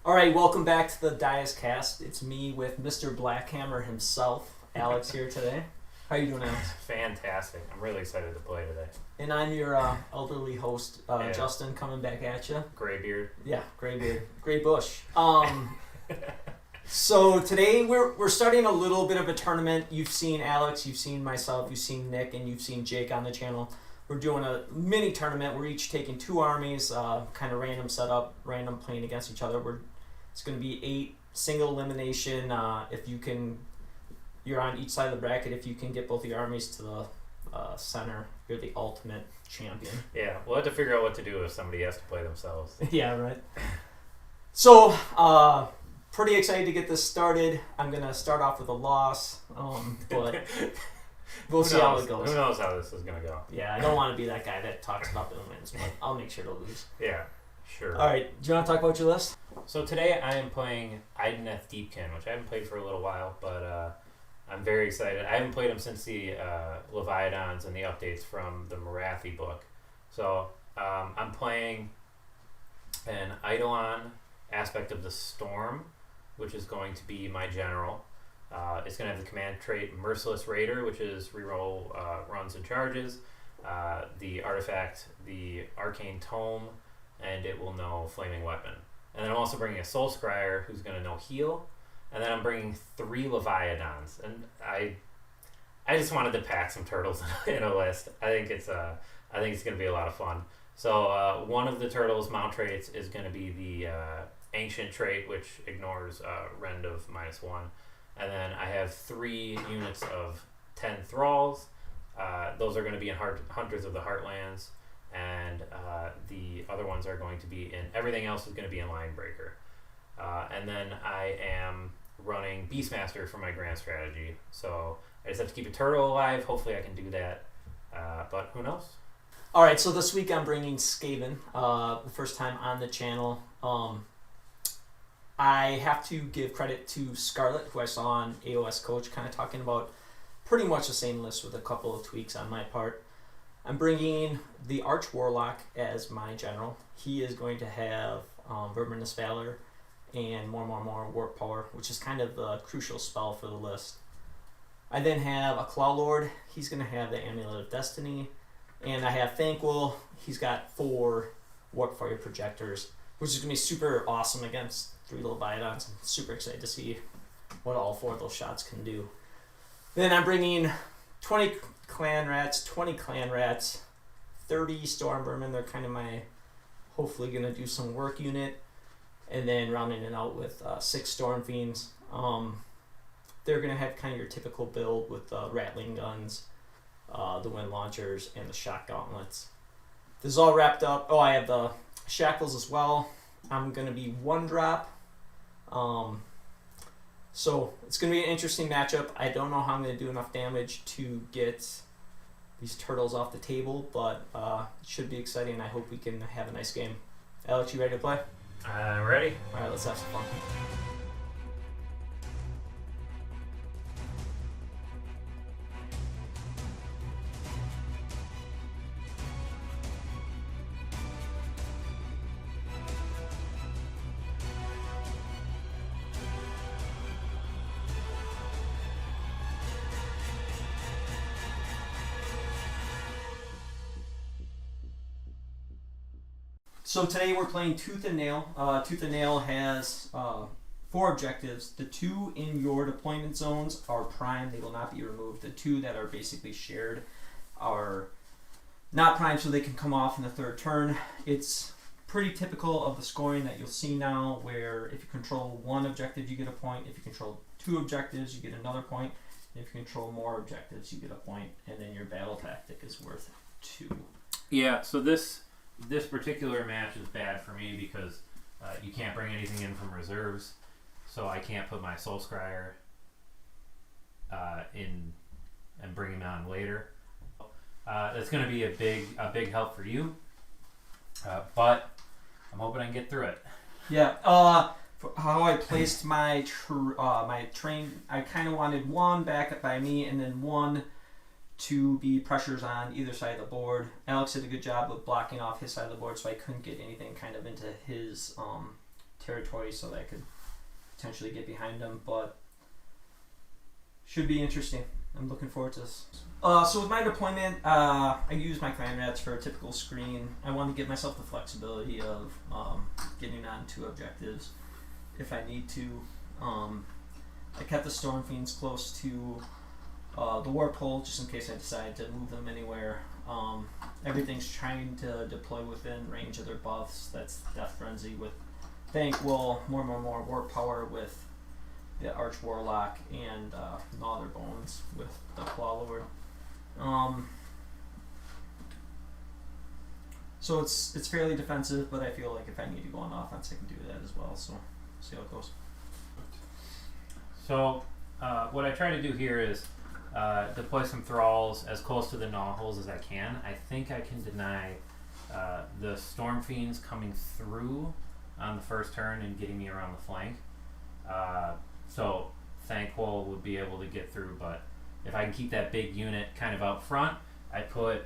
All right, welcome back to the Dias Cast. It's me with Mr. Blackhammer himself, Alex, here today. How you doing, Alex? Fantastic. I'm really excited to play today. And I'm your elderly host, Justin, coming back at you. Graybeard. Yeah, gray beard, gray bush. So today we're starting a little bit of a tournament. You've seen Alex, you've seen myself, you've seen Nick, and you've seen Jake on the channel. We're doing a mini tournament. We're each taking two armies, kind of random setup, random playing against each other. It's going to be 8 single elimination. If you can, you're on each side of the bracket. If you can get both the armies to the center, you're the ultimate champion. Yeah, we'll have to figure out what to do if somebody has to play themselves. Yeah, right. So, pretty excited to get this started. I'm going to start off with a loss, but we'll see how it goes. Who knows how this is going to go? Yeah, I don't want to be that guy that talks about the wins, but I'll make sure to lose. Yeah, sure. All right, do you want to talk about your list? So today I am playing Idoneth Deepkin, which I haven't played for a little while, but I'm very excited. I haven't played him since the Leviathans and the updates from the Marathi book. So I'm playing an Eidolon aspect of the Storm, which is going to be my general. It's going to have the command trait Merciless Raider, which is reroll runs and charges, the artifact, the Arcane Tome, and it will know Flaming Weapon. And then I'm also bringing a Soul Scryer who's going to know Heal. And then I'm bringing 3 Leviathans. And I just wanted to pack some turtles in a list. I think it's going to be a lot of fun. So one of the turtles' mount traits is going to be the Ancient trait, which ignores Rend of -1. And then I have 3 units of 10 Thralls. Those are going to be in Hunters of the Heartlands. And the other ones are going to be in, everything else is going to be in Linebreaker. And then I am running Beastmaster for my grand strategy. So I just have to keep a turtle alive. Hopefully I can do that. But who knows? All right, so this week I'm bringing Skaven, the first time on the channel. I have to give credit to Scarlett, who I saw on AoS Coach, kind of talking about pretty much the same list with a couple of tweaks on my part. I'm bringing the Arch Warlock as my general. He is going to have Verminous Valor and more Warp Power, which is kind of the crucial spell for the list. I then have a Claw Lord. He's going to have the Amulet of Destiny. And I have Thanquil. He's got 4 Warp Fire Projectors, which is going to be super awesome against 3 Leviathans. I'm super excited to see what all 4 of those shots can do. Then I'm bringing 20 Clan Rats, 20 Clan Rats, 30 Storm Vermin. They're kind of my, hopefully going to do some work unit. And then rounding it out with 6 Storm Fiends. They're going to have kind of your typical build with the Rattling Guns, the Wind Launchers, and the Shock Gauntlets. This is all wrapped up. Oh, I have the Shackles as well. I'm going to be 1-drop. So it's going to be an interesting matchup. I don't know how I'm going to do enough damage to get these turtles off the table, but it should be exciting. I hope we can have a nice game. Alex, you ready to play? I'm ready. All right, let's have some fun. So today we're playing Tooth and Nail. Tooth and Nail has 4 objectives. The 2 in your deployment zones are prime. They will not be removed. The 2 that are basically shared are not prime, so they can come off in the 3rd turn. It's pretty typical of the scoring that you'll see now, where if you control 1 objective, you get a point. If you control 2 objectives, you get another point. And if you control more objectives, you get a point. And then your battle tactic is worth 2. Yeah, so this particular match is bad for me because you can't bring anything in from reserves, so I can't put my Soul Scryer in and bring him on later. That's going to be a big help for you, but I'm hoping I can get through it. Yeah. How I placed my train, I kind of wanted 1 back up by me, and then 1 to be pressures on either side of the board. Alex did a good job of blocking off his side of the board, so I couldn't get anything kind of into his territory so that I could potentially get behind them, but should be interesting. I'm looking forward to this. So with my deployment, I use my clan rats for a typical screen. I want to give myself the flexibility of getting on 2 objectives if I need to. I kept the Storm Fiends close to the Warp Hole just in case I decide to move them anywhere. Everything's trying to deploy within range of their buffs. That's Death Frenzy with Thankful, more Warp Power with the Arch Warlock, and Gnaw Their Bones with the Claw Lord. So it's fairly defensive, but I feel like if I need to go on offense, I can do that as well. So see how it goes. So what I try to do here is deploy some thralls as close to the gnaw holes as I can. I think I can deny the Storm Fiends coming through on the first turn and getting me around the flank. So Thankful would be able to get through, but if I can keep that big unit kind of out front, I put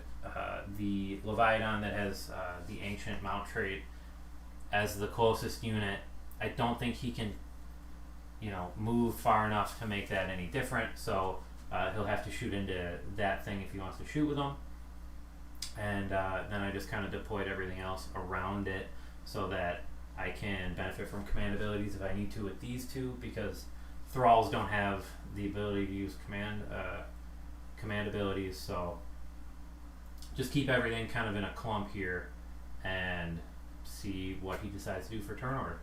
the Leviathan that has the Ancient Mount trait as the closest unit. I don't think he can, move far enough to make that any different, so he'll have to shoot into that thing if he wants to shoot with them. And then I just kind of deployed everything else around it so that I can benefit from command abilities if I need to with these 2, because thralls don't have the ability to use command abilities, so just keep everything kind of in a clump here and see what he decides to do for turn order.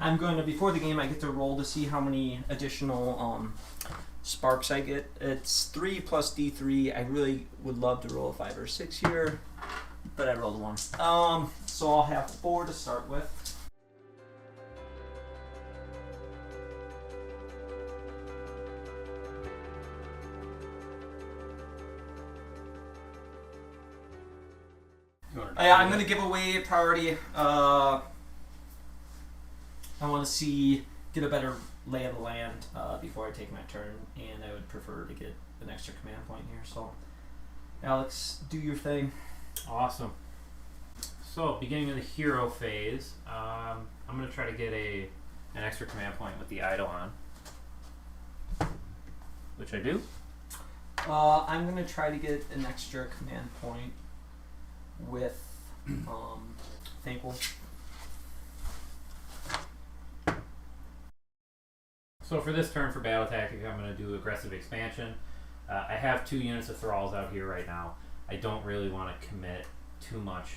I'm going to, before the game, I get to roll to see how many additional sparks I get. It's 3 plus D3. I really would love to roll a 5 or 6 here, but I rolled a 1. So I'll have 4 to start with. I'm going to give away priority. I want to get a better lay of the land before I take my turn, and I would prefer to get an extra command point here. So, Alex, do your thing. Awesome. So, beginning of the hero phase, I'm going to try to get an extra command point with the Eidolon, which I do. I'm going to try to get an extra command point with Thankful. So for this turn for battle tactic, I'm going to do aggressive expansion. I have 2 units of thralls out here right now. I don't really want to commit too much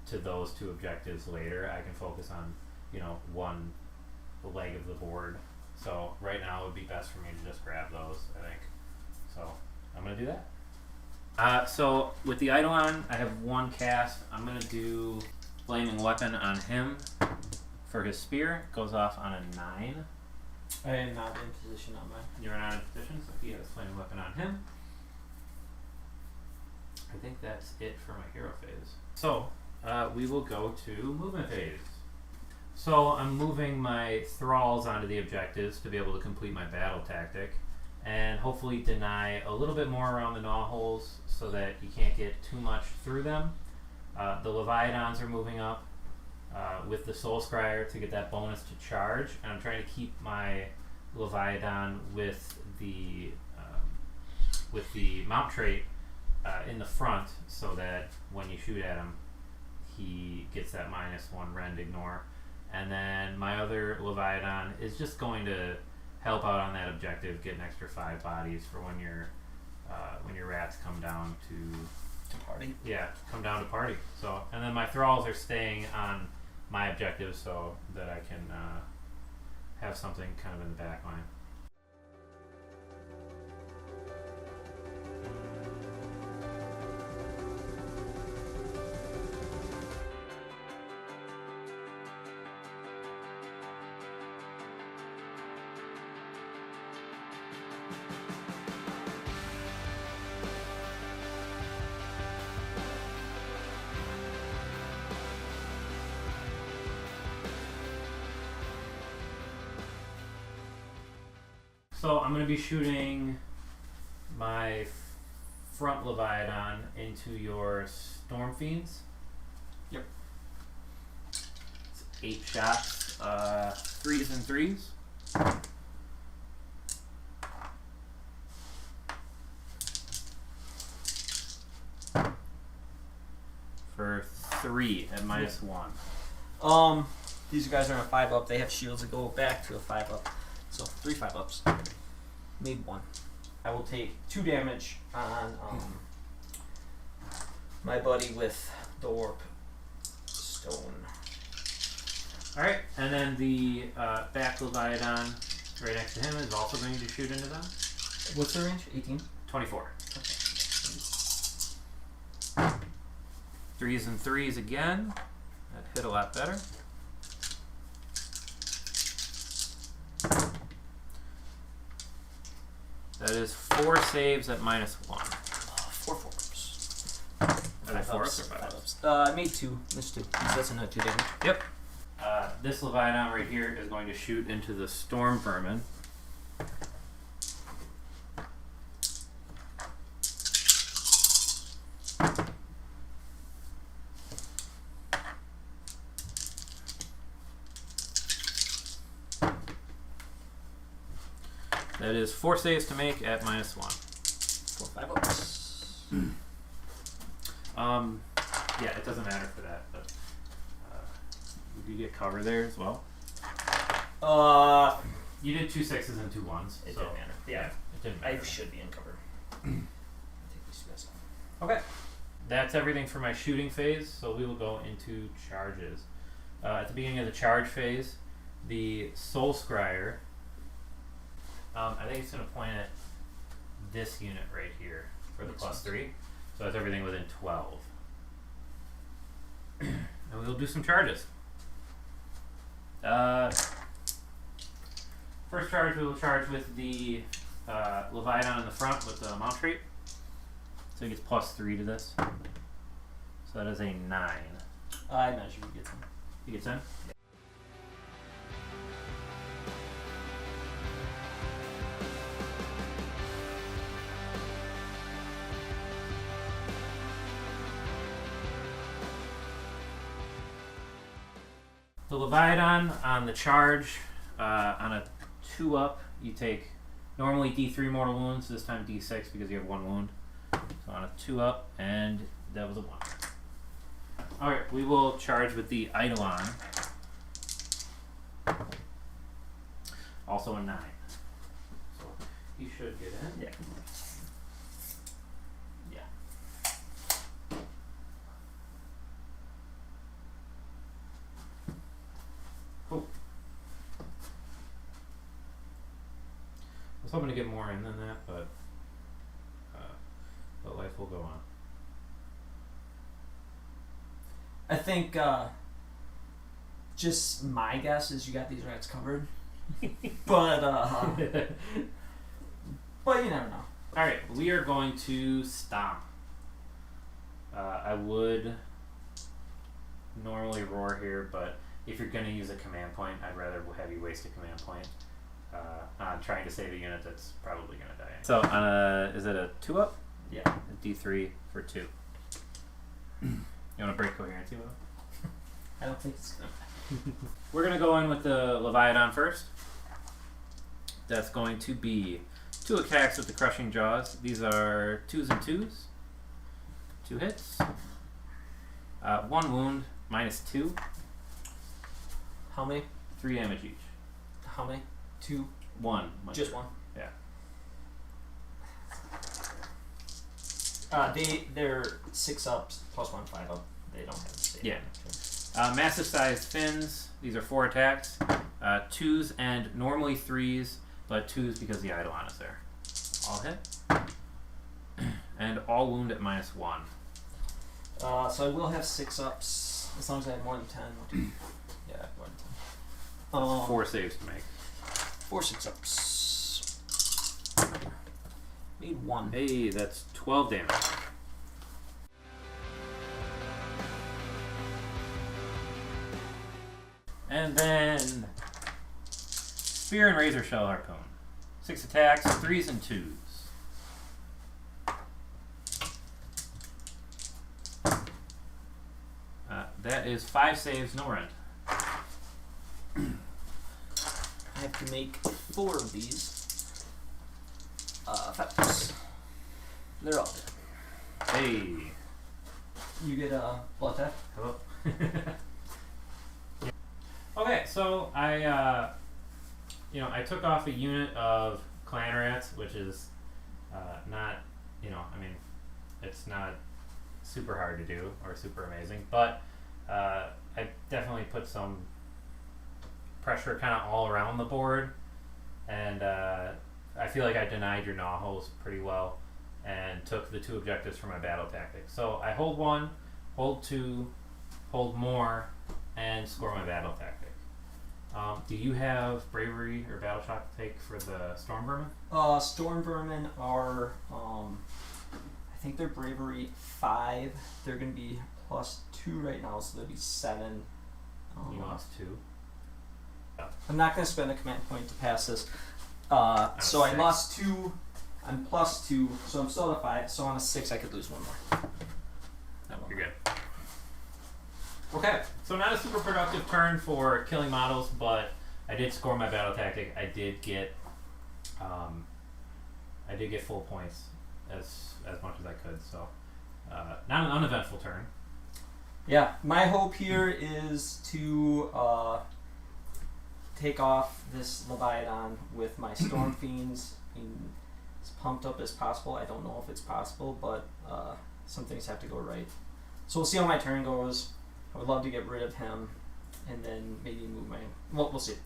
to those 2 objectives later. I can focus on, one leg of the board. So right now it would be best for me to just grab those, I think. So I'm going to do that. So with the Eidolon, I have 1 cast. I'm going to do Flaming Weapon on him for his spear. It goes off on a 9. I am not in position on mine. You're not in position, so he has Flaming Weapon on him. I think that's it for my hero phase. So, we will go to movement phase. So, I'm moving my thralls onto the objectives to be able to complete my battle tactic, and hopefully deny a little bit more around the gnaw holes so that you can't get too much through them. The Leviathans are moving up with the Soul Scryer to get that bonus to charge, and I'm trying to keep my Leviathan with the mount trait in the front so that when you shoot at him, he gets that -1 rend ignore. And then my other Leviathan is just going to help out on that objective, get an extra 5 bodies for when your rats come down to party. Yeah, come down to party. So, and then my thralls are staying on my objective so that I can have something kind of in the back line. So I'm going to be shooting my front Leviathan into your Storm Fiends. Yep. It's 8 shots, 3s and 3s. For 3 at -1. These guys are on a 5-up. They have shields that go back to a 5-up. So 3 5-ups. Made 1. I will take 2 damage on my buddy with the warp stone. Alright, and then the back Leviathan right next to him is also going to shoot into them. What's the range? 18? 24. Okay. 3s and 3s again. That hit a lot better. That is 4 saves at -1. 4 4-ups. Are they 4-ups or 5-ups? I made 2. Missed 2. That's another 2 damage. Yep. This Leviathan right here is going to shoot into the Storm Vermin. That is 4 saves to make at -1. 4 5-ups. Yeah, it doesn't matter for that, but you get cover there as well. You did 2 6s and 2 1s. It so didn't matter. Yeah, it didn't matter. I should be in cover. Take these guys off. Okay. That's everything for my shooting phase, so we will go into charges. At the beginning of the charge phase, the Soul Scryer, I think it's going to point at this unit right here for the +3. So that's everything within 12. And we'll do some charges. First charge, we will charge with the Leviathan in the front with the Mount Trait. So he gets +3 to this. So that is a 9. I imagine he gets him. He gets in? The Leviathan on the charge, on a 2-up, you take normally D3 mortal wounds, this time D6 because you have 1 wound. So on a 2-up, and that was a 1. Alright, we will charge with the Eidolon. Also a 9. So he should get in. Yeah. Cool. I was hoping to get more in than that, but life will go on. I think just my guess is you got these rats covered. but you never know. Alright, we are going to stomp. I would normally roar here, but if you're going to use a command point, I'd rather have you waste a command point on trying to save a unit that's probably going to die. So, is it a 2-up? Yeah. A D3 for 2. You want to break coherency with it? I don't think it's gonna. We're going to go in with the Leviathan first. That's going to be 2 attacks with the Crushing Jaws. These are 2s and 2s. 2 hits. 1 wound, -2. How many? 3 damage each. How many? 2? 1. Just 1? Yeah. They're 6 ups plus 1 5 up. They don't have the same. Yeah. Massive sized fins. These are 4 attacks. 2s and normally 3s, but 2s because the Eidolon is there. All hit. And all wound at -1. So I will have 6 ups as long as I have more than 10. Yeah, more than 10. That's 4 saves to make. 4 6 ups. Made 1. Hey, that's 12 damage. And then Spear and Razor Shell Harpoon. 6 attacks, 3s and 2s. That is 5 saves, no rend. I have to make 4 of these. Effects. They're all dead. Hey. You get a blood tap. Hello. Okay, so I took off a unit of clan rats, which is not, it's not super hard to do or super amazing, but I definitely put some pressure kind of all around the board, and I feel like I denied your gnaw holes pretty well and took the 2 objectives for my battle tactic. So I hold 1, hold 2, hold more, and score my battle tactic. Do you have bravery or battle shock to take for the storm vermin? Storm vermin are, I think they're bravery 5. They're going to be +2 right now, so they'll be 7. You lost 2. I'm not going to spend a command point to pass this. So I lost 2. I'm +2, so I'm still at 5. So on a 6, I could lose 1 more. You're good. Okay, so not a super productive turn for killing models, but I did score my battle tactic. I did get full points as much as I could. So not an uneventful turn. Yeah, my hope here is to take off this Leviathan with my Storm Fiends as pumped up as possible. I don't know if it's possible, but some things have to go right. So we'll see how my turn goes. I would love to get rid of him and then maybe move my... Well, we'll see.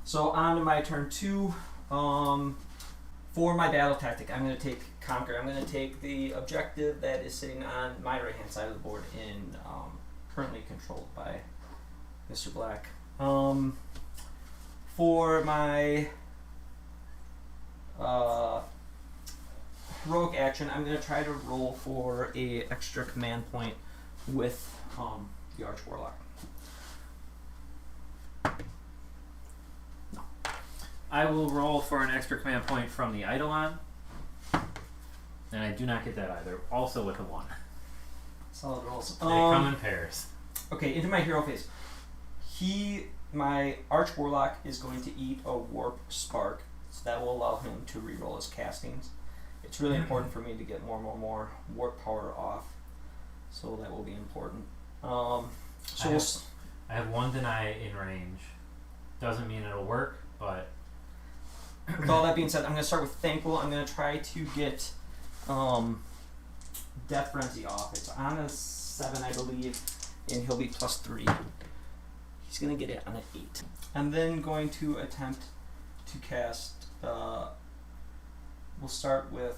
So on to my turn 2. For my battle tactic, I'm going to take Conquer. I'm going to take the objective that is sitting on my right-hand side of the board and currently controlled by Mr. Black. For my heroic action, I'm going to try to roll for a extra command point with the Arch Warlock. No. I will roll for an extra command point from the Eidolon, and I do not get that either. Also with a 1. Solid rolls. They come in pairs. Okay, into my hero phase. My Arch Warlock is going to eat a Warp Spark, so that will allow him to reroll his castings. It's really important for me to get more Warp Power off, so that will be important. I have 1 deny in range. Doesn't mean it'll work, but with all that being said, I'm going to start with Thankful. I'm going to try to get Death Frenzy off. It's on a 7, I believe, and he'll be +3. He's going to get it on an 8. I'm then going to attempt to cast... we'll start with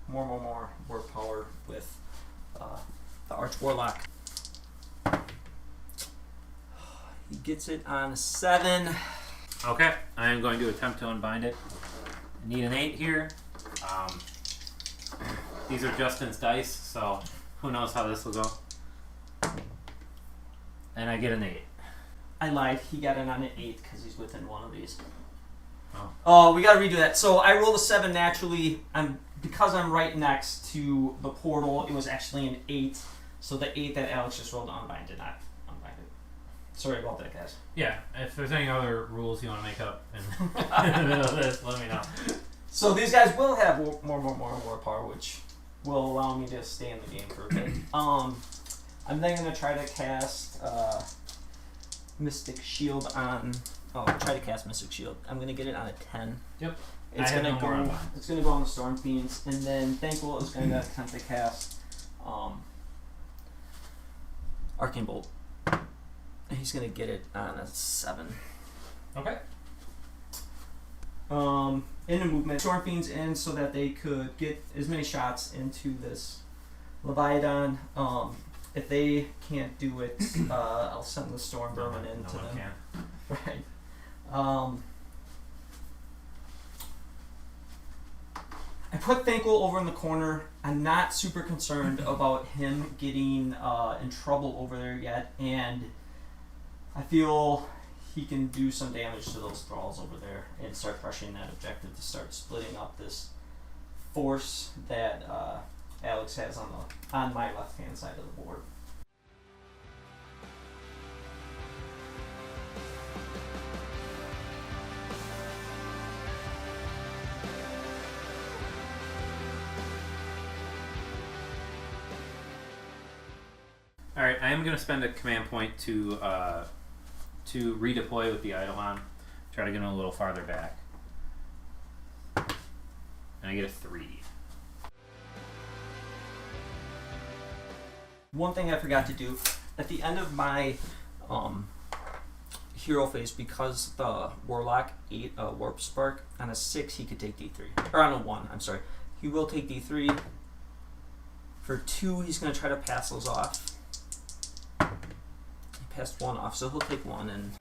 more Warp Power with the Arch Warlock. He gets it on a 7. Okay, I am going to attempt to unbind it. I need an 8 here. These are Justin's dice, so who knows how this will go. And I get an 8. I lied. He got it on an 8 because he's within 1 of these. Oh, we got to redo that. So I rolled a 7 naturally. Because I'm right next to the portal, it was actually an 8. So the 8 that Alex just rolled to unbind did not unbind it. Sorry about that, guys. Yeah, if there's any other rules you want to make up in the middle of this, let me know. So these guys will have more Warp Power, which will allow me to stay in the game for a bit. I'm I'm then going to try to cast Mystic Shield on... Oh, try to cast Mystic Shield. I'm going to get it on a 10. Yep. It's going to go. It's going to go on the Storm Fiends, and then Thankful is going to attempt to cast Arcane Bolt. He's going to get it on a 7. Okay. In the movement, Storm Fiends in so that they could get as many shots into this Leviathan. If they can't do it, I'll send the Storm Vermin into them. Right. I put Thankful over in the corner. I'm not super concerned about him getting in trouble over there yet, and I feel he can do some damage to those thralls over there and start crushing that objective to start splitting up this force that Alex has on my left hand side of the board. All right, I am going to spend a command point to redeploy with the Eidolon. Try to get him a little farther back. And I get a 3. One thing I forgot to do, at the end of my hero phase, because the Warlock ate a Warp Spark, on a 6 he could take D3. Or on a 1, I'm sorry. He will take D3. For 2, he's going to try to pass those off. He passed 1 off, so he'll take 1 and...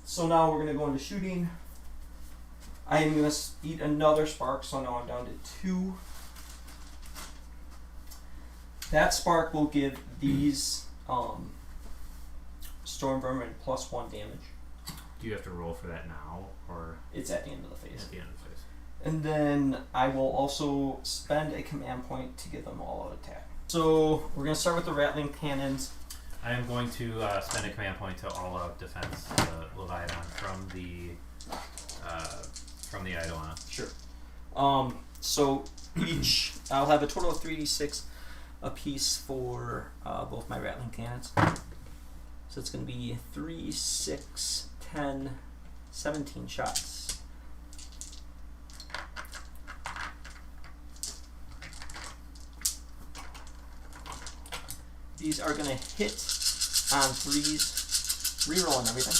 So now we're going to go into shooting. I am going to eat another spark, so now I'm down to 2. That spark will give these Storm Vermin +1 damage. Do you have to roll for that now, or it's at the end of the phase? At the end of the phase. And then I will also spend a command point to give them all out attack. So we're going to start with the Rattling Cannons. I am going to spend a command point to all out defense Leviathan from the Eidolon. Sure. So each, I'll have a total of 3d6 apiece for both my Rattling Cannons. So it's going to be 3, 6, 10, 17 shots. These are going to hit on 3s, rerolling everything.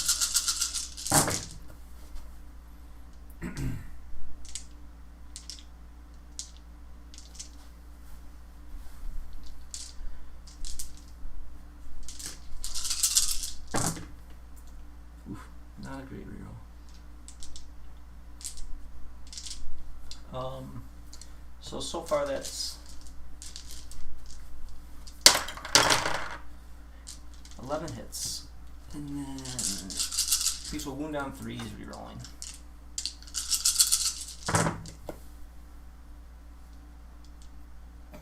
Oof, not a great reroll. So far that's 11 hits. And then these will wound down 3s, rerolling.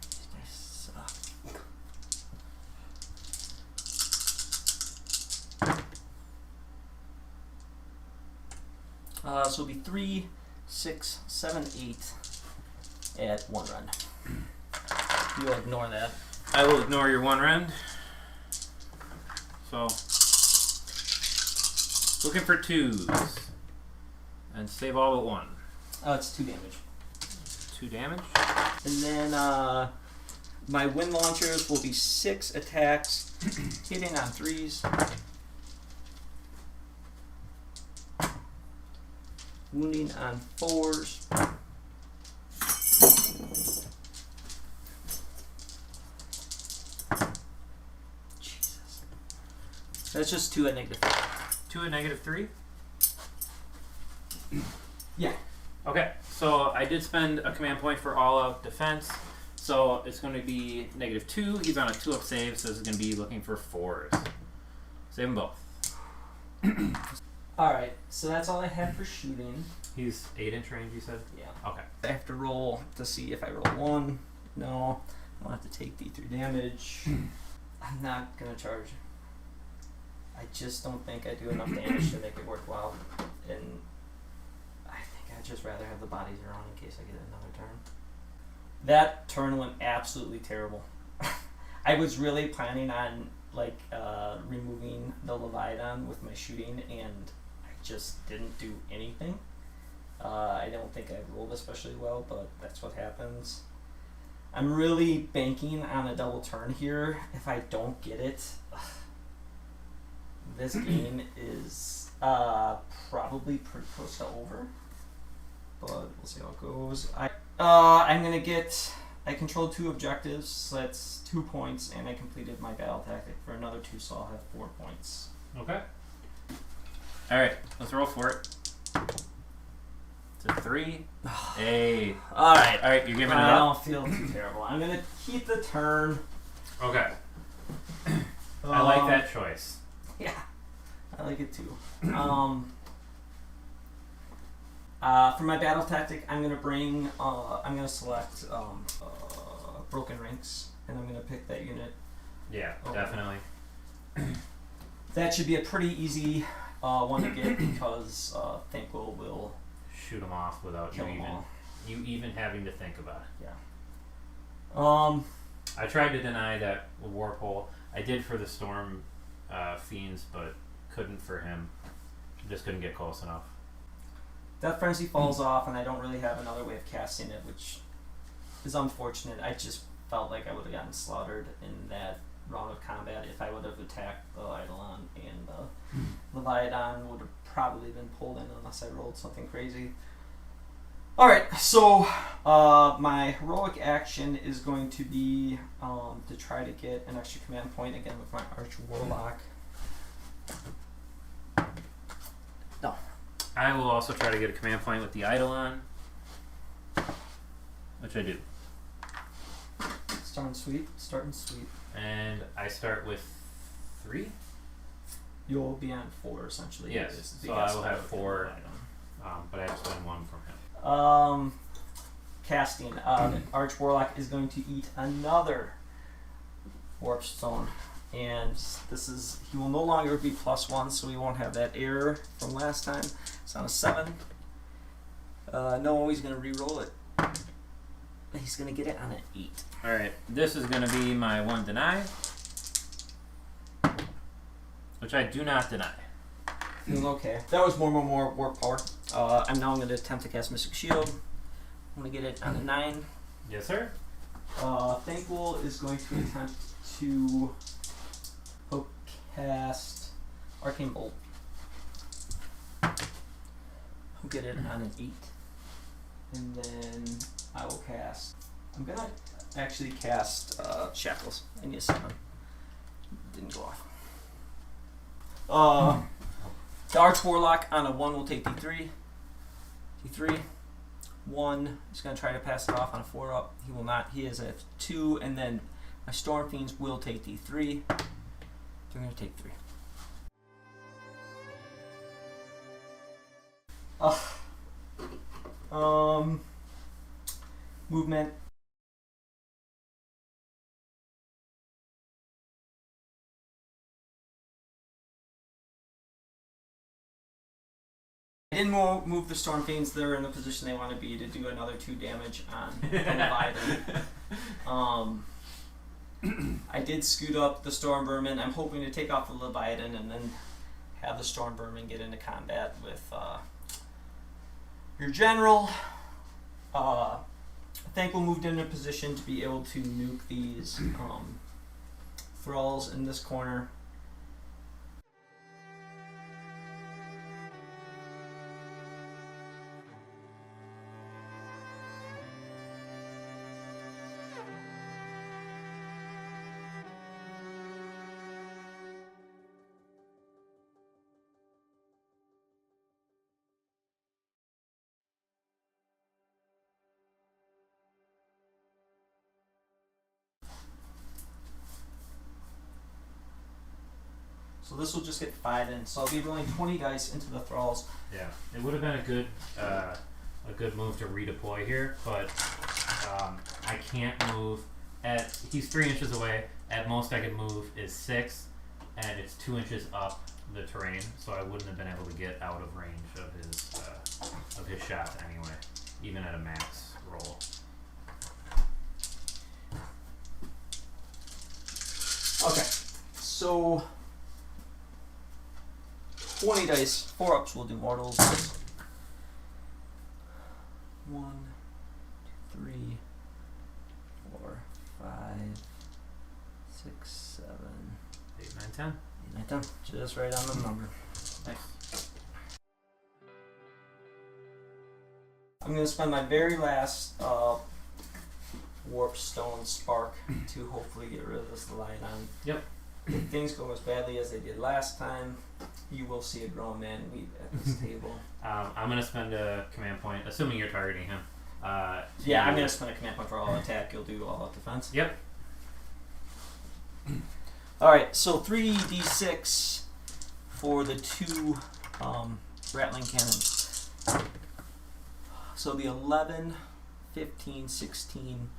These guys suck. So it'll be 3, 6, 7, 8 at 1 run. You'll ignore that. I will ignore your 1 rend. So, looking for 2s. And save all but 1. It's 2 damage. 2 damage? And then my wind launchers will be 6 attacks, hitting on 3s. Wounding on 4s. That's just 2 at -3. 2 at -3? Yeah. Okay, so I did spend a command point for all-out defense, so it's going to be -2. He's on a 2-up save, so he's going to be looking for 4s. Save them both. Alright, so that's all I have for shooting. He's 8-inch range, you said? Yeah. Okay. I have to roll to see if I roll 1. No. I'll have to take D3 damage. I'm not going to charge. I just don't think I do enough damage to make it worthwhile. And I think I'd just rather have the bodies around in case I get another turn. That turn went absolutely terrible. I was really planning on removing the Leviathan with my shooting, and I just didn't do anything. I don't think I rolled especially well, but that's what happens. I'm really banking on a double turn here. If I don't get it, this game is probably pretty close to over. But we'll see how it goes. I controlled 2 objectives, so that's 2 points, and I completed my battle tactic for another 2, so I'll have 4 points. Okay. Alright, let's roll for it. It's a 3. Hey. Alright, you're giving it up? I don't feel too terrible. I'm going to keep the turn. Okay. I like that choice. Yeah, I like it too. For my battle tactic, I'm gonna select Broken Ranks, and I'm gonna pick that unit. Yeah, definitely. That should be a pretty easy one to get because Thankful will shoot them off without you even having to think about it. Yeah. I tried to deny that warp hole. I did for the Storm Fiends, but couldn't for him. Just couldn't get close enough. Death Frenzy falls off, and I don't really have another way of casting it, which is unfortunate. I just felt like I would have gotten slaughtered in that round of combat if I would have attacked the Eidolon, and the Leviathan would have probably been pulled in unless I rolled something crazy. Alright, so my heroic action is going to be to try to get an extra command point again with my Arch Warlock. No. I will also try to get a command point with the Eidolon, which I do. Starting sweet. And I start with 3? You'll be on 4 essentially. Yes, so I will have 4, but I have to spend 1 from him. Casting. Arch Warlock is going to eat another Warp Stone. And he will no longer be +1, so we won't have that error from last time. It's on a 7. No, he's going to re-roll it. He's going to get it on an 8. Alright, this is going to be my 1 deny, which I do not deny. Feeling okay. That was more warp power. I'm now going to attempt to cast Mystic Shield. I'm going to get it on a 9. Yes, sir. Thankful is going to attempt to cast Arcane Bolt. I'll get it on an 8. And then I will cast... I'm going to actually cast Shackles. I need a 7. Didn't go off. The Arch Warlock on a 1 will take D3. D3. 1. He's going to try to pass it off on a 4 up. He will not. He is at 2. And then my Storm Fiends will take D3. They're going to take 3. Movement. I didn't move the Storm Fiends. They're in the position they want to be to do another 2 damage on the Leviathan. I did scoot up the Storm Vermin. I'm hoping to take off the Leviathan and then have the Storm Vermin get into combat with your general. Thankful moved into a position to be able to nuke these thralls in this corner. So this will just get 5 in. So I'll be rolling 20 dice into the thralls. Yeah, it would have been a good move to redeploy here, but I can't move. He's 3 inches away. At most I could move is 6, and it's 2 inches up the terrain, so I wouldn't have been able to get out of range of his shot anyway, even at a max roll. Okay, so 20 dice, 4 ups, we'll do mortals. 1, 2, 3, 4, 5, 6, 7, 8, 9, 10. 8, 9, 10. Just right on the number. Nice. I'm going to spend my very last warp stone spark to hopefully get rid of this Leviathan. Yep. If things go as badly as they did last time, you will see a grown man weep at this table. I'm going to spend a command point, assuming you're targeting him. Yeah, I'm going to spend a command point for all attack. You'll do all out defense. Yep. Alright, so 3d6 for the 2 rattling cannons. So the 11, 15, 16,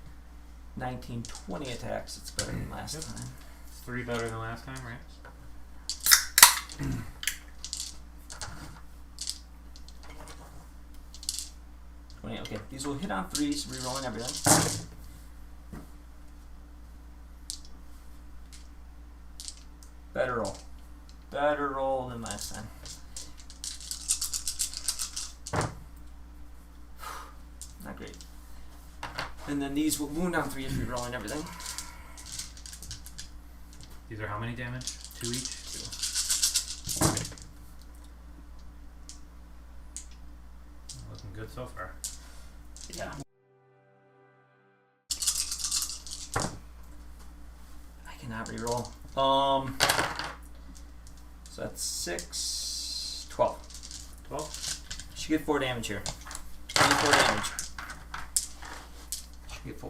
19, 20 attacks. It's better than last time. It's 3 better than last time, right? Okay, these will hit on 3s, rerolling everything. Better roll. Better roll than last time. Not great. And then these will wound on 3s, rerolling everything. These are how many damage? 2 each? 2. Looking good so far. Yeah. I cannot reroll. So that's 6, 12. 12? Should get 4 damage here. 24 damage. Should get 4.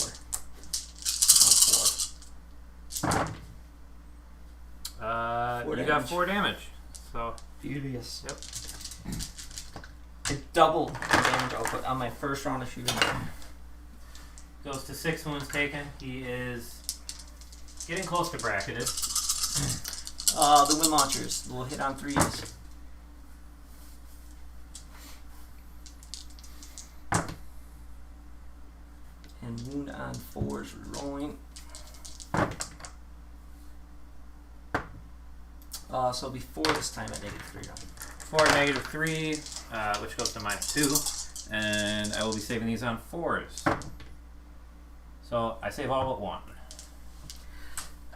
You damage. got 4 damage. So Furious. Yep. I doubled the damage output on my first round of shooting. Goes to 6 wounds taken. He is getting close to bracketed. The wind launchers will hit on 3s. And wound on 4s, rolling. So it'll be 4 this time at -3 round. 4 at -3, which goes to -2. And I will be saving these on 4s. So I save all but 1.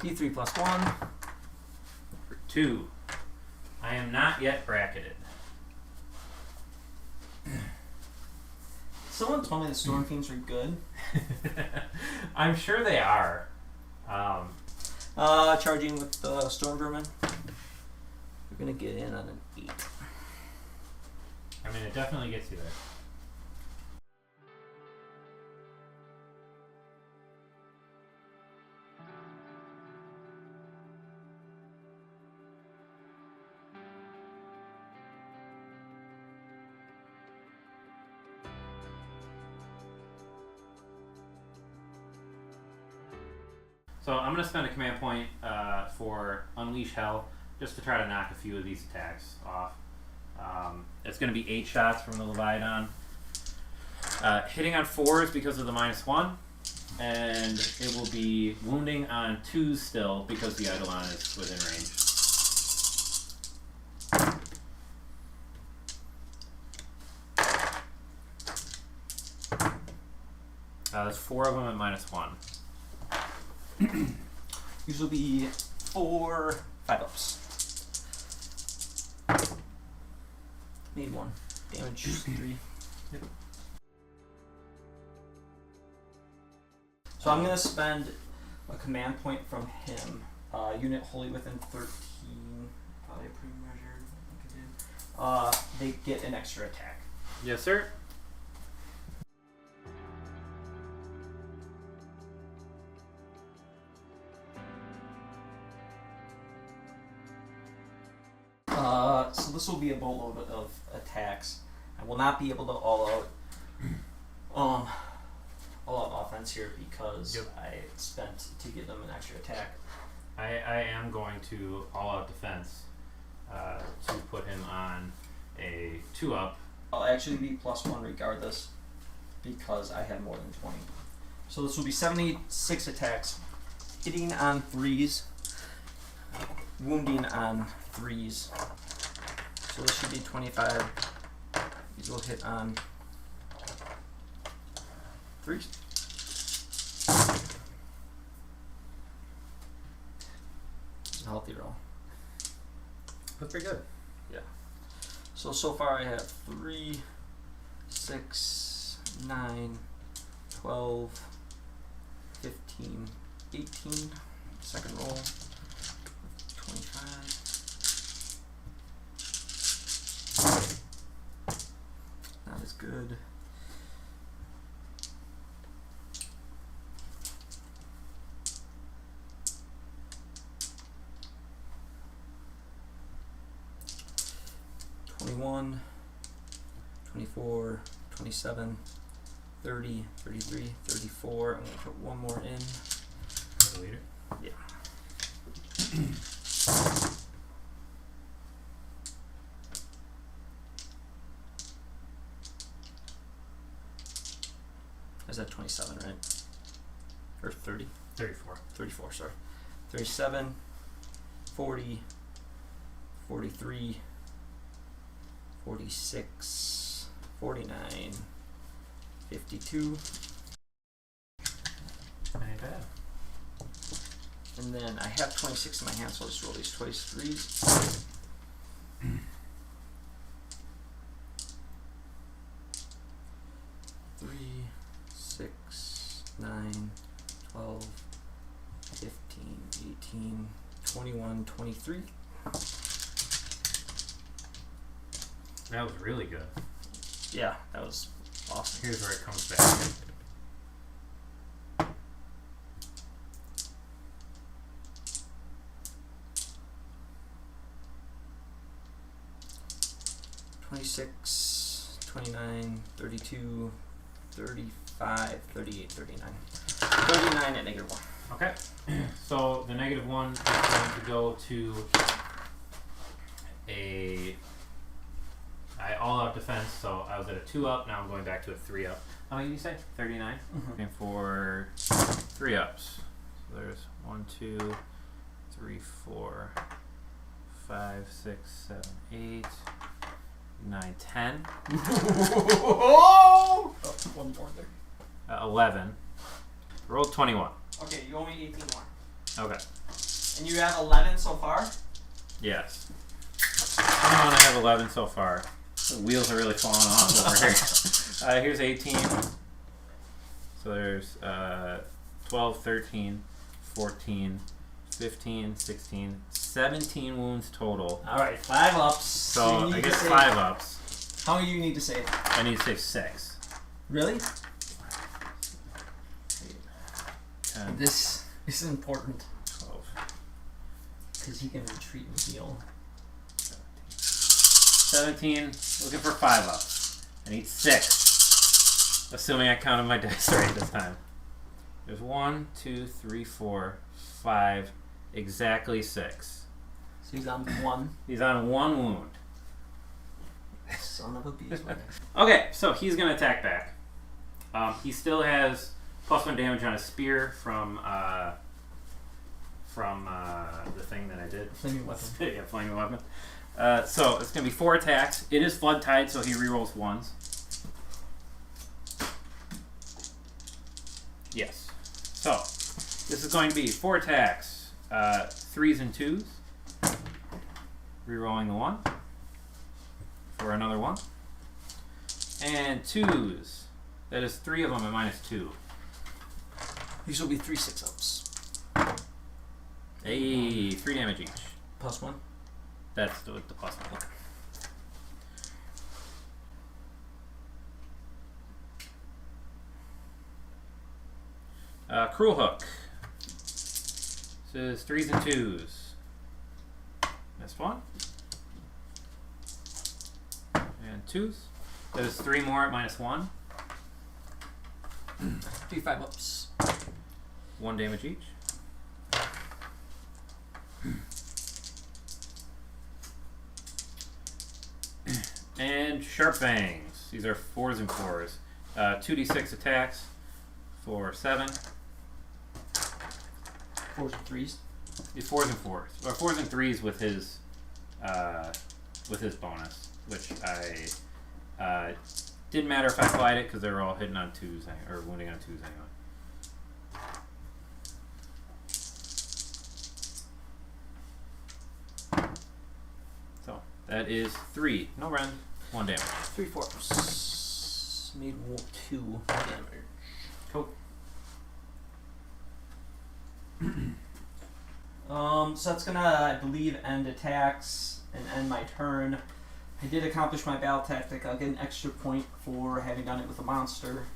D3 plus 1. For 2. I am not yet bracketed. Someone told me the Storm Fiends are good. I'm sure they are. Charging with the Storm Vermin. We're going to get in on an 8. I mean, it definitely gets you there. So I'm going to spend a command point for Unleash Hell, just to try to knock a few of these attacks off. It's going to be 8 shots from the Leviathan. Hitting on 4s because of the -1, and it will be wounding on 2s still because the Eidolon is within range. There's 4 of them at -1. These will be 4 5-ups. Need 1. Damage 3. Yep. So I'm going to spend a command point from him. Unit wholly within 13. Probably a pre-measured. They get an extra attack. Yes, sir. this will be a boatload of attacks. I will not be able to all out offense here because I spent to give them an extra attack. I am going to all out defense to put him on a 2-up. I'll actually be +1 regardless because I have more than 20. So this will be 76 attacks, hitting on 3s, wounding on 3s. So this should be 25. These will hit on 3s. It's a healthy roll. That's pretty good. Yeah. So far I have 3, 6, 9, 12, 15, 18. Second roll, 25. Not as good. (21), 24, 27, 30, 33, 34. I'm going to put one more in. The leader? Yeah. Is that 27, right? Or 30? 34. 34, sorry. 37, 40, 43, 46, 49, 52. Ain't bad. And then I have 26 in my hand, so I'll just roll these twice 3s. 3, 6, 9, 12, 15, 18, 21, 23. That was really good. Yeah, that was awesome. Here's where it comes back. (26, 29, 32, 35, 38, 39. 39 at -1. Okay. So the -1 is going to go to I all out defense, so I was at a 2-up, now I'm going back to a 3-up. How many did you say? 39? Mm-hmm. Looking for 3-ups. So there's 1, 2, 3, 4, 5, 6, 7, 8, 9, 10. Oh! One more there. 11. Rolled 21. Okay, you owe me 18 more. Okay. And you have 11 so far? Yes. I have 11 so far. The wheels are really falling off over here. Here's 18. So there's 12, 13, 14, 15, 16, 17 wounds total. Alright, 5 ups. So I get 5 ups. How many do you need to save? I need to save 6. Really? 10, This is important 12, because he can retreat and heal. 17. Looking for 5 ups. I need 6. Assuming I counted my dice right this time. There's 1, 2, 3, 4, 5. Exactly 6. So he's on 1. He's on 1 wound. Son of a beeswax. Okay, so he's going to attack back. He still has +1 damage on his spear from the thing that I did. Flaming weapon. Yeah, flaming weapon. So it's going to be 4 attacks. It is flood tide, so he rerolls 1s. Yes. So this is going to be 4 attacks, 3s and 2s. Rerolling the 1 for another 1. And 2s. That is 3 of them at -2. These will be 3 6-ups. Hey, 3 damage each. +1. That's the +1. Cruel Hook. This is 3s and 2s. Missed 1. twos. That is 3 more at -1. Do 5 ups. 1 damage each. And Sharp Fangs. These are 4s and 4s. 2d6 attacks for 7. 4s and 3s. These 4s and 4s. Or 4s and 3s with his bonus, which I didn't matter if I applied it because they were all hitting on 2s or wounding on 2s anyway. So that is 3. No rend. 1 damage. 3 force. Made 2 damage. Cool. So that's gonna, I believe, end attacks and end my turn. I did accomplish my battle tactic. I'll get an extra point for having done it with a monster.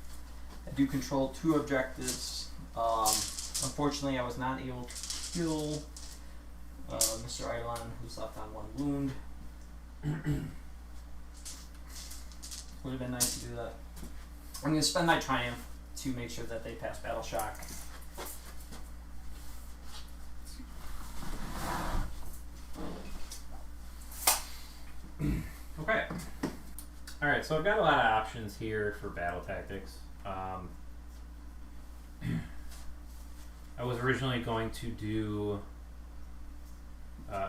I do control 2 objectives. Unfortunately, I was not able to kill Mr. Eidolon, who's left on 1 wound. Would have been nice to do that. I'm going to spend my triumph to make sure that they pass battle shock. Okay. Alright, so I've got a lot of options here for battle tactics. I was originally going to do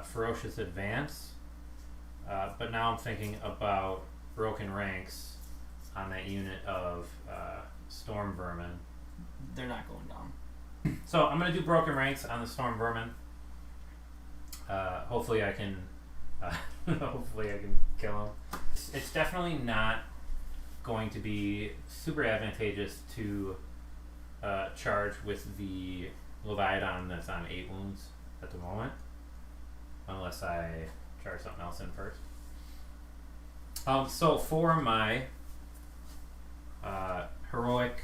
Ferocious Advance, but now I'm thinking about Broken Ranks on that unit of Storm Vermin. They're not going down. So I'm going to do Broken Ranks on the Storm Vermin. Hopefully I can kill him. It's definitely not going to be super advantageous to charge with the Leviathan that's on 8 wounds at the moment, unless I charge something else in first. So for my heroic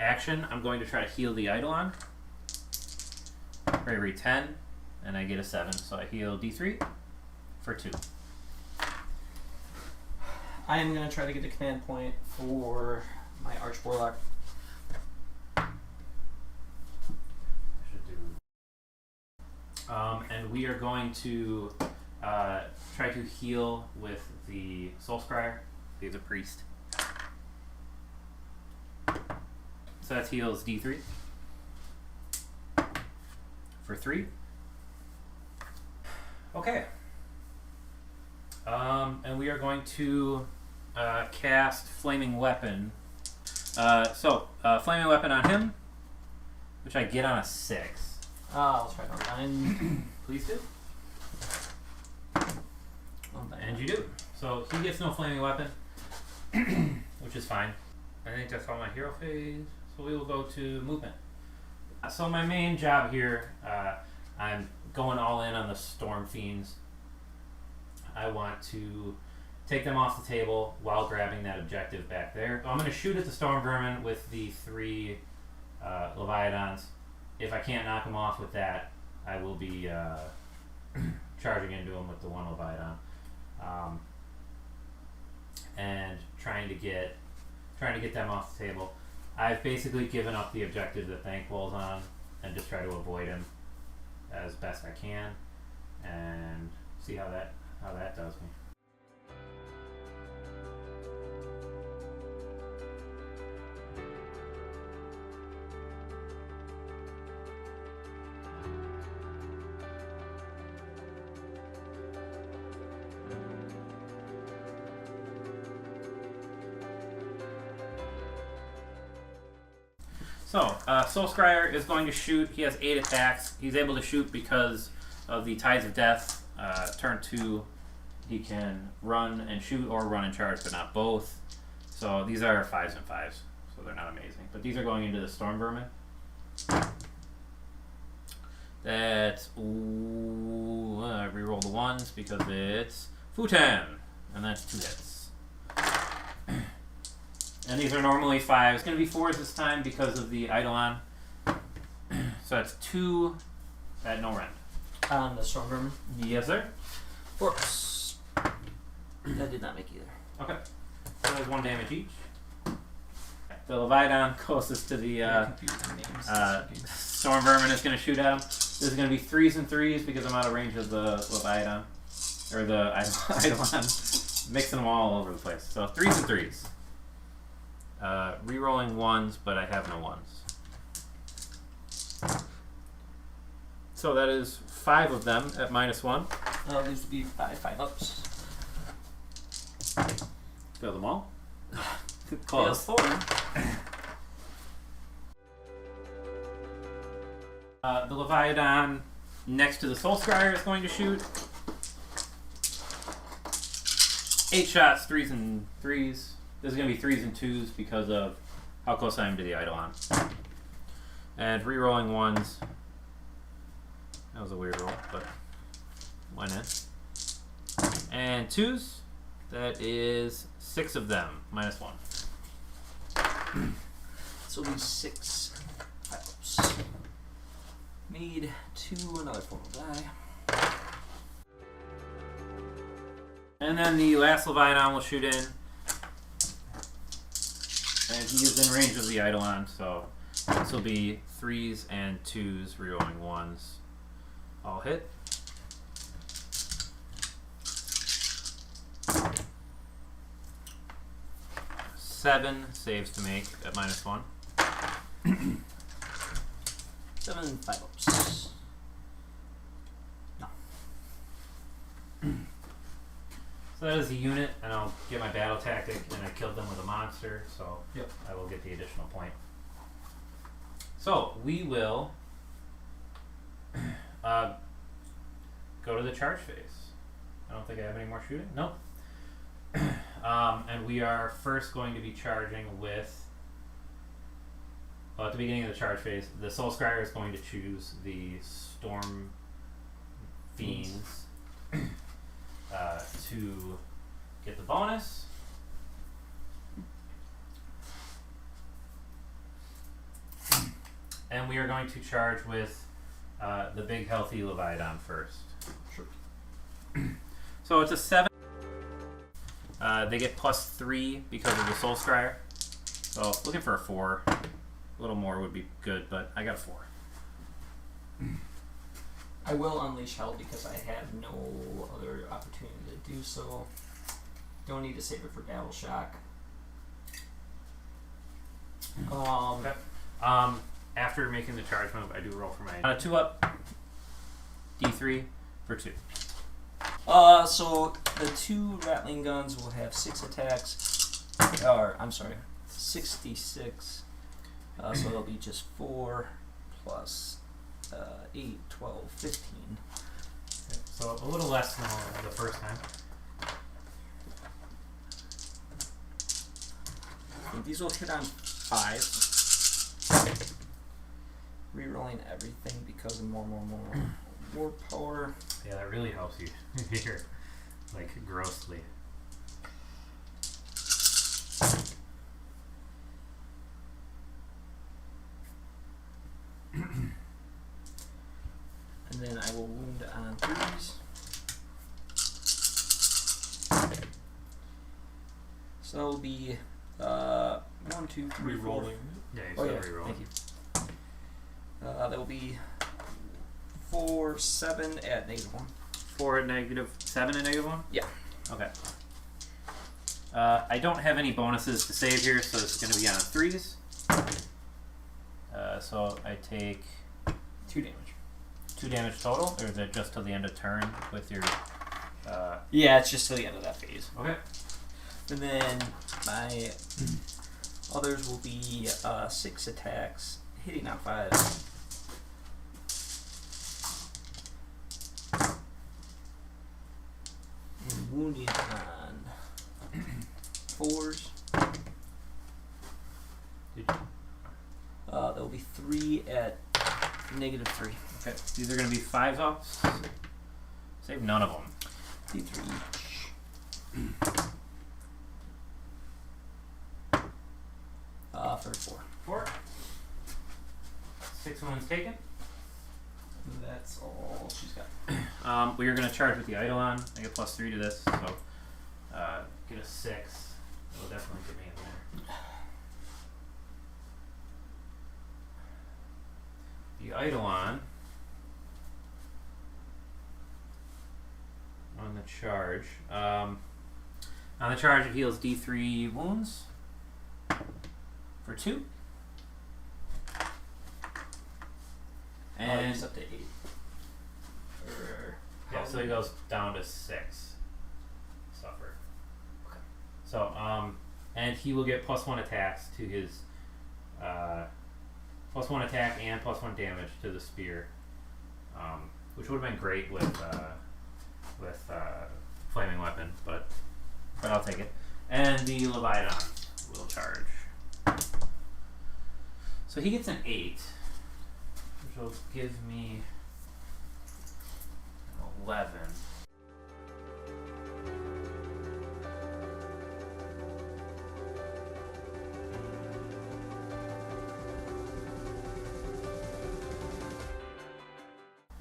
action, I'm going to try to heal the Eidolon. Bravery 10, and I get a 7, so I heal D3 for 2. I am going to try to get a command point for my Arch Warlock. And we are going to try to heal with the Soul Scryer. He's a priest. So that heals D3 for 3. Okay. And we are going to cast Flaming Weapon. Flaming Weapon on him, which I get on a 6. I'll try to 9. Please do. And you do. So he gets no Flaming Weapon, which is fine. I think that's all my hero phase. So we will go to movement. So my main job here, I'm going all in on the Storm Fiends. I want to take them off the table while grabbing that objective back there. So I'm going to shoot at the Storm Vermin with the 3 Leviathans. If I can't knock them off with that, I will be charging into them with the 1 Leviathan. And trying to get them off the table. I've basically given up the objective that Thankwell's on and just try to avoid him as best I can and see how that does me. So, Soul Scryer is going to shoot. He has 8 attacks. He's able to shoot because of the Tides of Death. Turn 2, he can run and shoot or run and charge, but not both. So these are 5s and 5s, so they're not amazing. But these are going into the Storm Vermin. That's, I reroll the 1s because it's Futan, and that's 2 hits. And these are normally 5s. It's going to be 4s this time because of the Eidolon. So that's 2 at no rend. On the Storm Vermin? Yes, sir. Force. That did not make either. Okay. So there's 1 damage each. The Leviathan closest to the Storm Vermin is going to shoot at him. This is going to be 3s and 3s because I'm out of range of the Leviathan. Or the Eidolon. Mixing them all over the place. So 3s and 3s. Rerolling 1s, but I have no 1s. So that is 5 of them at -1. These would be 5/5-ups. Fail them all? Close. 4. The Leviathan next to the Soul Scryer is going to shoot. 8 shots, 3s and 3s. This is going to be 3s and 2s because of how close I am to the Eidolon. And re-rolling 1s. That was a weird roll, but went in. And 2s. That is 6 of them, -1. So it'll be 6 5/ups. Made 2, another 4 will die. And then the last Leviathan will shoot in. And he is in range of the Eidolon, so this will be 3s and 2s, rerolling 1s. All hit. Seven saves to make at -1. 7 5/ups. No. So that is a unit, and I'll get my battle tactic, and I killed them with a monster, so Yep. I will get the additional point. So we will go to the charge phase. I don't think I have any more shooting. No. And we are first going to be charging with. Well, at the beginning of the charge phase, the Soul Scryer is going to choose the Storm Fiends to get the bonus. And we are going to charge with the big healthy Leviathan first. Sure. So it's a 7. They get +3 because of the Soul Scryer. So looking for a 4. A little more would be good, but I got a 4. I will unleash hell because I have no other opportunity to do so. Don't need to save it for battle shock. Okay. After making the charge move, I do roll for my 2 up, D3 for 2. So the 2 rattling guns will have 6 attacks, or I'm sorry, 66. So it'll be just 4 plus 8, 12, 15. Okay, so a little less than the first time. And these will hit on 5. Rerolling everything because of more power. Yeah, that really helps you here, like grossly. And then I will wound on 3s. So that will be 1, 2, 3, 4. Yeah, you Oh still yeah, reroll. thank you. That will be 4, 7 at -1. 4 at -7 at -1? Yeah. Okay. I don't have any bonuses to save here, so this is going to be on 3s. So I take 2 damage. 2 damage total, or is it just till the end of turn with your... Yeah, it's just till the end of that phase. Okay. And then my others will be 6 attacks, hitting on 5. And wounding on 4s. There will be 3 at -3. Okay. These are going to be 5 ups. Save none of them. D3 each. For 4. 4. 6 wounds taken. That's all she's got. We are going to charge with the Eidolon. I get +3 to this, so get a 6. It'll definitely get me in there. The Eidolon on the charge. On the charge, it heals D3 wounds for 2. And he's up to 8. yeah, so he goes down to 6. Suffer. Okay. So, and he will get +1 attacks to his, +1 attack and +1 damage to the spear, which would have been great with flaming weapon, but I'll take it. And the Leviathan will charge. So he gets an 8, which will give me an 11.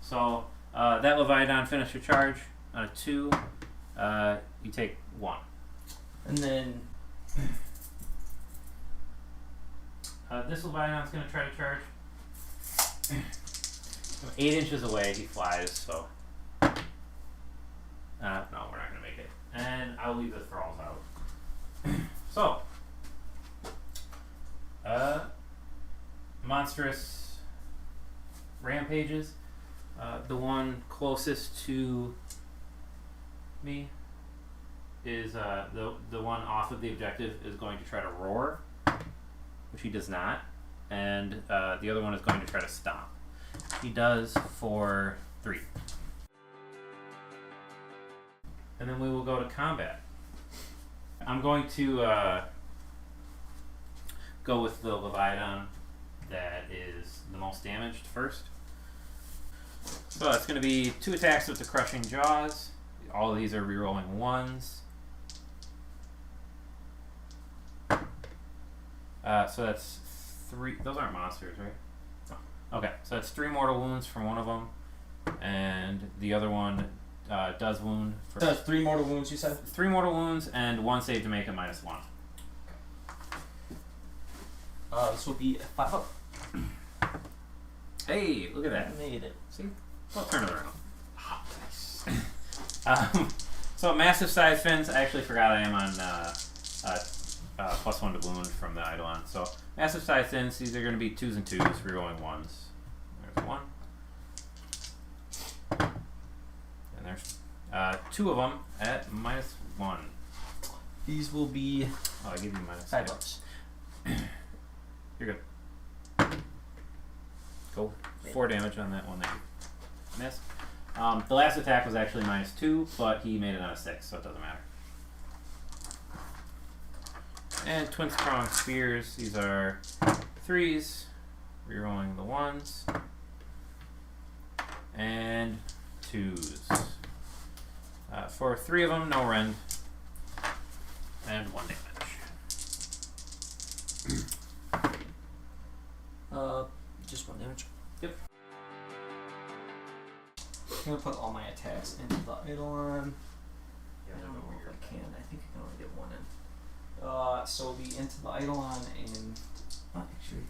So that Leviathan finished your charge on a 2. You take 1. And then this Leviathan's going to try to charge. 8 inches away, he flies, so. No, we're not going to make it. And I'll leave the thralls out. So. Monstrous rampages. The one closest to me is the one off of the objective is going to try to roar, which he does not, and the other one is going to try to stomp. He does for 3. And then we will go to combat. I'm going to go with the Leviathan that is the most damaged first. So it's going to be 2 attacks with the Crushing Jaws. All of these are rerolling 1s. So that's 3. Those aren't monsters, right? No. Okay, so that's 3 mortal wounds from one of them, and the other one does wound. For that's 3 mortal wounds, you said? 3 mortal wounds and 1 save to make it -1. This will be 5 up. Hey, look at that. I made it. See? Well, turn it around. Oh, nice. So massive size fins. I actually forgot I am on +1 to wound from the Eidolon. So massive size fins. These are going to be 2s and 2s, rerolling 1s. There's 1. And there's 2 of them at -1. These will be Oh, I give you $5 bucks. You're good. Go. 4 damage on that one that you missed. The last attack was actually -2, but he made it on a 6, so it doesn't matter. And twin strong spears. These are 3s, rerolling the 1s, and 2s. For 3 of them, no rend, and 1 damage. Just 1 damage. Yep. I'm gonna put all my attacks into the Eidolon. Yeah, I don't know over if here. I can. I think I can only get 1 in. So it'll be into the Eidolon and actually.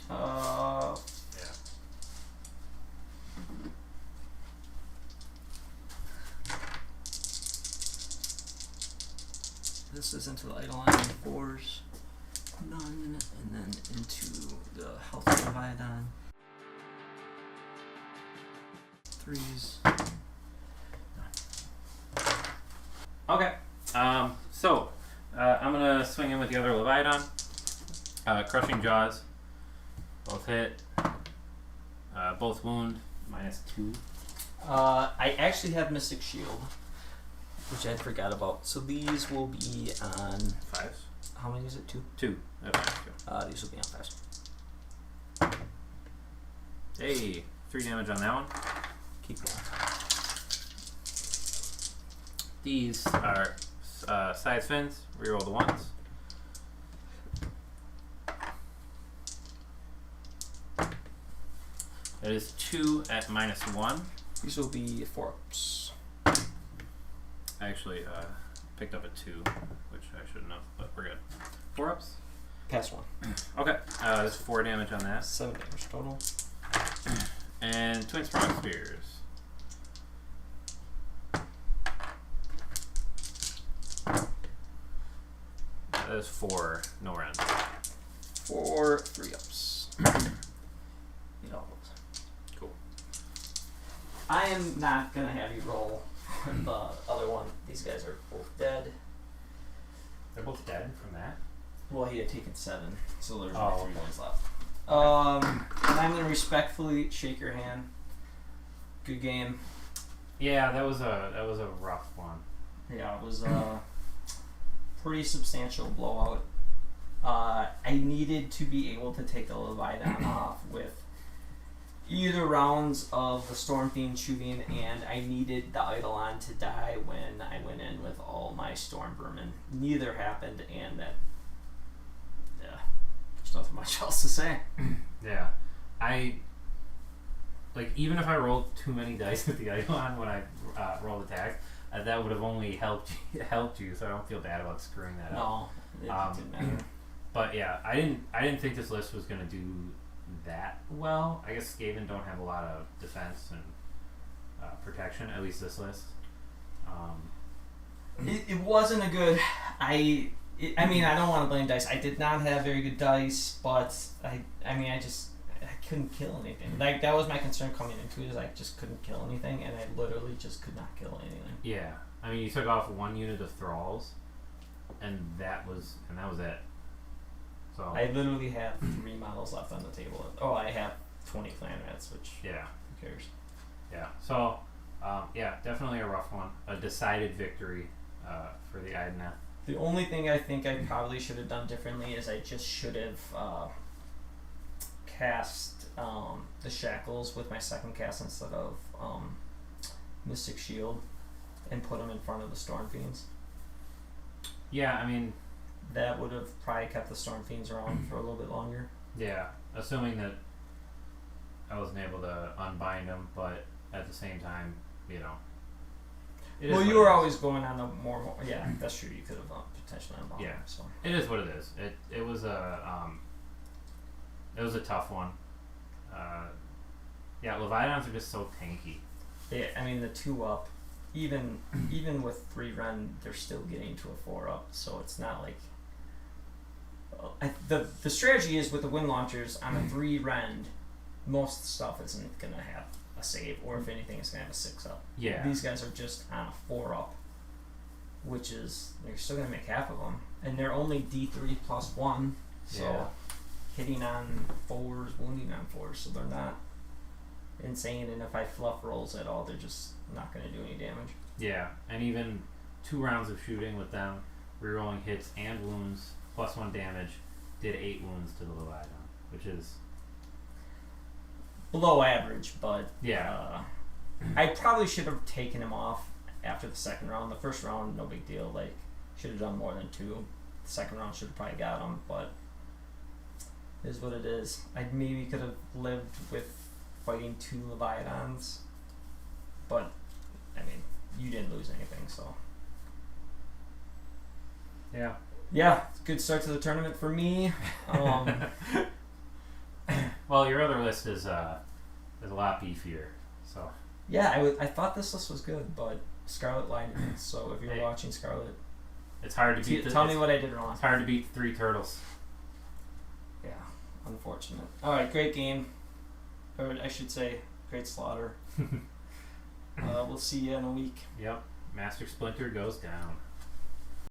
Yeah. This is into the Eidolon 4s, none, and then into the Health Leviathan. 3s. Okay. So I'm gonna swing in with the other Leviathan. Crushing Jaws. Both hit. Both wound. -2. I actually have Mystic Shield, which I forgot about. So these will be on 5s. how many is it? 2? 2. These will be on 5s. Hey, 3 damage on that one. Keep going. These are size fins. Reroll the 1s. That is 2 at -1. These will be 4-ups. I actually picked up a 2, which I shouldn't have, but we're good. 4-ups? Pass 1. Okay. That's 4 damage on that. 7 damage total. And Twin Sprung Spears. That is 4, no round. 4 3-ups. Cool. I am not gonna have you roll the other one. These guys are both dead. They're both dead from that? Well, he had taken 7, so there's Oh, only 3 okay. ones left. And I'm gonna respectfully shake your hand. Good game. Yeah, that was a rough one. Yeah, it was a pretty substantial blowout. I needed to be able to take the Leviathan off with either rounds of the Storm Fiend shooting, and I needed the Eidolon to die when I went in with all my Storm Vermin. Neither happened, and that, yeah, there's nothing much else to say. Yeah. Even if I rolled too many dice with the Eidolon when I rolled attacks, that would have only helped you, so I don't feel bad about screwing that up. No, it didn't matter. But yeah, I didn't think this list was gonna do that well. I guess Skaven don't have a lot of defense and protection, at least this list. It wasn't a good. I mean, I don't want to blame dice. I did not have very good dice, but I couldn't kill anything. Like, that was my concern coming into it, is I just couldn't kill anything, and I literally just could not kill anything. Yeah, I mean, you took off 1 unit of thralls, and that was it. So I literally have 3 models left on the table. Oh, I have 20 clan rats, which, yeah, who cares? yeah. So yeah, definitely a rough one. A decided victory for the Idoneth. The only thing I think I probably should have done differently is I just should have cast the Shackles with my second cast instead of Mystic Shield, and put them in front of the Storm Fiends. Yeah, I mean, That would have probably kept the Storm Fiends around for a little bit longer. yeah, assuming that I wasn't able to unbind them, but at the same time, you know. Well, you were always going on the more. Yeah, that's true. You could have potentially unbound Yeah. them. So. It is what it is. It was a tough one. Yeah, Leviathans are just so tanky. Yeah, I mean the 2-up, even with 3 rend, they're still getting to a 4-up. So it's not like. The strategy is with the wind launchers on a 3 rend, most stuff isn't gonna have a save, or if anything, it's gonna have a 6-up. Yeah. These guys are just on a 4-up, which is they're still gonna make half of them, and they're only D3 plus 1, so Yeah. hitting on 4s, wounding on 4s, so they're not insane. And if I fluff rolls at all, they're just not gonna do any damage. Yeah, and even 2 rounds of shooting with them, rerolling hits and wounds, plus 1 damage, did 8 wounds to the Leviathan, which is Below average, but yeah. I probably should have taken him off after the second round. The first round, no big deal. Like, should have done more than 2. The second round should have probably got him, but it is what it is. I maybe could have lived with fighting 2 Leviathans, but I mean, you didn't lose anything, so Yeah. yeah, good start to the tournament for me. Well, your other list is a lot beefier, so Yeah, I thought this list was good, but Scarlet lied to me. So if you're Hey. watching Scarlet, it's hard to beat. tell me what I did wrong. It's hard to beat 3 turtles. Yeah, unfortunate. All right, great game, or I should say, great slaughter. We'll see you in a week. Yep. Master Splinter goes down.